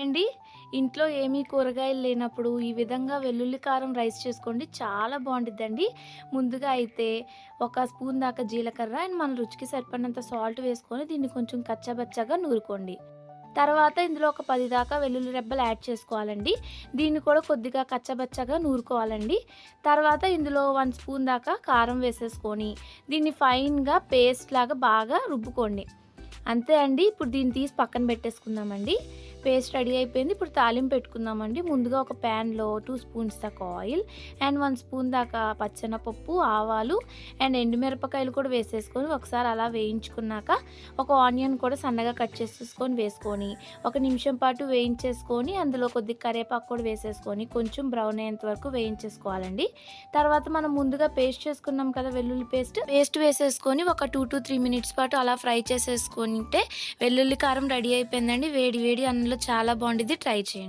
అండి. ఇంట్లో ఏమీ కూరగాయలు లేనప్పుడు ఈ విధంగా వెల్లుల్లి కారం రైస్ చేసుకోండి. చాలా బావుండిద్దండి. ముందుగా అయితే ఒక స్పూన్ దాకా జీలకర్ర అండ్ మన రుచికి సరిపడినంత సాల్ట్ వేసుకొని దీన్ని కొంచెం కచ్చాబచ్చాగా నూరుకోండి. తర్వాత ఇందులో ఒక 10 దాకా వెల్లుల్లి రెబ్బలు యాడ్ చేసుకోవాలండి. దీన్ని కూడా కొద్దిగా కచ్చాబచ్చాగా నూరుకోవాలండి. తర్వాత ఇందులో 1 స్పూన్ దాకా కారం వేసేసుకొని దీన్ని ఫైన్‌గా పేస్ట్ లాగా బాగా రుబ్బుకోండి. అంతే అండి. ఇప్పుడు దీన్ని తీసి పక్కన పెట్టేసుకుందామండి. పేస్ట్ రెడీ అయిపోయింది. ఇప్పుడు తాలింపు పెట్టుకుందామండి. ముందుగా ఒక ప్యాన్‌లో 2 స్పూన్స్ దాకా ఆయిల్ అండ్ 1 స్పూన్ దాకా పచ్చెనపప్పు, ఆవాలు అండ్ ఎండుమిరపకాయలు కూడా వేసేసుకొని ఒకసారి అలా వేయించుకున్నాక ఒక ఆనియన్ కూడా సన్నగా కట్ చేసేసుకొని వేసుకొని, ఒక నిమిషం పాటు వేయించేసుకొని అందులో కొద్దిగా కరివేపాకు కూడా వేసేసుకొని కొంచెం బ్రౌన్ అయ్యేంత వరకు వేయించేసుకోవాలండి. తర్వాత మనం ముందుగా పేస్ట్ చేసుకున్నాం కదా వెల్లుల్లి పేస్ట్ వేసేసుకొని ఒక 2-3 మినిట్స్ పాటు అలా ఫ్రై చేసేసుకుంటే వెల్లుల్లి కారం రెడీ అయిపోయిందండి. వేడి వేడి అన్నంలో చాలా బావుండిద్ది. ట్రై చేయండి.